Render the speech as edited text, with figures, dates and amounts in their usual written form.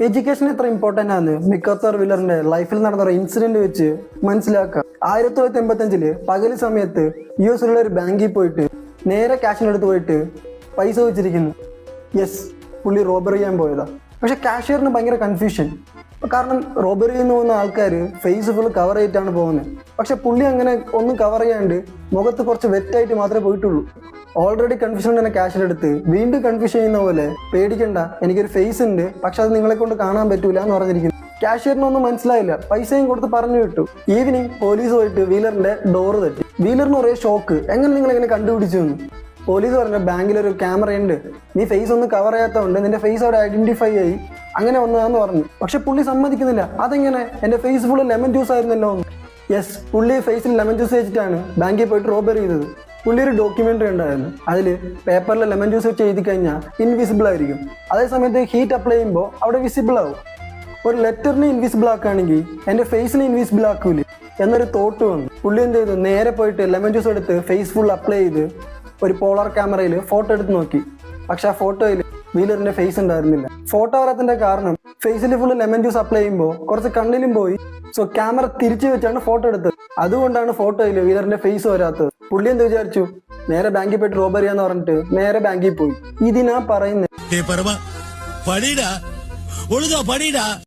Education എത്ര important ആണ് മിക്കവാർ വീലറിന്റെ ലൈഫിൽ നടന്ന ഒരു ഇൻസിഡന്റ് വെച്ച് മനസ്സിലാക്കാം. 1985 പകൽ സമയത്ത് US ഒരു ബാങ്കിൽ പോയിട്ട് നേരെ ക്യാഷിനടുത്ത് പോയിട്ട് പൈസ വെച്ചിരിക്കുന്നു. യെസ്, പുള്ളി റോബറി ചെയ്യാൻ പോയതാ. പക്ഷെ കാഷ്യറിന് ഭയങ്കര കൺഫ്യൂഷൻ. കാരണം റോബറി ചെയ്യുന്ന പോകുന്ന ആൾക്കാർ ഫേസ് ഫുൾ കവർ ചെയ്തിട്ടാണ് പോകുന്നത്. പക്ഷെ പുള്ളി അങ്ങനെ ഒന്നും കവർ ചെയ്യാണ്ട് മുഖത്ത് കുറച്ച് വെറ്റായിട്ട് മാത്രമേ പോയിട്ടുള്ളൂ. ഓൾറെഡി കൺഫ്യൂഷൻ തന്നെ ക്യാഷിലെടുത്ത് വീണ്ടും കൺഫ്യൂഷൻ ചെയ്യുന്ന പോലെ പേടിക്കണ്ട, എനിക്കൊരു ഫേസ് ഉണ്ട്, പക്ഷെ അത് നിങ്ങളെ കൊണ്ട് കാണാൻ പറ്റൂല എന്ന് പറഞ്ഞിരിക്കുന്നു. കാഷ്യറിനൊന്നും മനസ്സിലായില്ല, പൈസയും കൊടുത്ത് പറഞ്ഞു വിട്ടു. ഈവനിങ് പോലീസ് പോയിട്ട് വീലറിന്റെ ഡോറ് തട്ടി. വീലറിന് ഒരേ ഷോക്ക്, എങ്ങനെ നിങ്ങൾ എങ്ങനെ കണ്ടുപിടിച്ചു എന്ന്. പോലീസ് പറഞ്ഞ ബാങ്കിലൊരു ക്യാമറ ഉണ്ട്, നീ ഫേസ് ഒന്നും കവർ ചെയ്യാത്തതുകൊണ്ട് നിന്റെ ഫേസ് അവിടെ ഐഡന്റിഫൈ ആയി അങ്ങനെ വന്നതാന്ന് പറഞ്ഞു. പക്ഷെ പുള്ളി സമ്മതിക്കുന്നില്ല. അതെങ്ങനെ, എന്റെ ഫേസ് ഫുള്ള് ലെമൺ ജ്യൂസ് ആയിരുന്നല്ലോ. യെസ്, പുള്ളി ഫേസിൽ ലെമൺ ജ്യൂസ് വെച്ചിട്ടാണ് ബാങ്കിൽ പോയിട്ട് റോബറി ചെയ്തത്. പുള്ളി ഒരു ഡോക്യുമെന്ററി ഉണ്ടായിരുന്നു, അതിൽ പേപ്പറിൽ ലെമൺ ജ്യൂസ് വെച്ച് എഴുതി കഴിഞ്ഞാൽ ഇൻവിസിബിൾ ആയിരിക്കും. അതേസമയത്ത് ഹീറ്റ് അപ്ലൈ ചെയ്യുമ്പോൾ അവിടെ വിസിബിൾ ആവും. ഒരു ലെറ്ററിനെ ഇൻവിസിബിൾ ആക്കുകയാണെങ്കിൽ എൻ്റെ ഫേസിനെ ഇൻവിസിബിൾ ആക്കൂലേ എന്നൊരു തോട്ട് വന്നു. പുള്ളി എന്ത് ചെയ്തു, നേരെ പോയിട്ട് ലെമൺ ജ്യൂസ് എടുത്ത് ഫേസ് ഫുൾ അപ്ലൈ ചെയ്ത് ഒരു പോളാർ ക്യാമറയിൽ ഫോട്ടോ എടുത്ത് നോക്കി. പക്ഷെ ആ ഫോട്ടോയിൽ വീലറിന്റെ ഫേസ് ഉണ്ടായിരുന്നില്ല. ഫോട്ടോ വരാത്തിന്റെ കാരണം ഫേസിൽ ഫുള്ള് ലെമൺ ജ്യൂസ് അപ്ലൈ ചെയ്യുമ്പോൾ കുറച്ച് കണ്ണിലും പോയി. സോ ക്യാമറ തിരിച്ചു വെച്ചാണ് ഫോട്ടോ എടുത്തത്. അതുകൊണ്ടാണ് ഫോട്ടോയിൽ വീലറിന്റെ ഫേസ് വരാത്തത്. പുള്ളി എന്ത് വിചാരിച്ചു, നേരെ ബാങ്കിൽ പോയിട്ട് റോബറി ചെയ്യാന്ന് പറഞ്ഞിട്ട് നേരെ ബാങ്കിൽ പോയി. ഇതിനാ പറയുന്നത്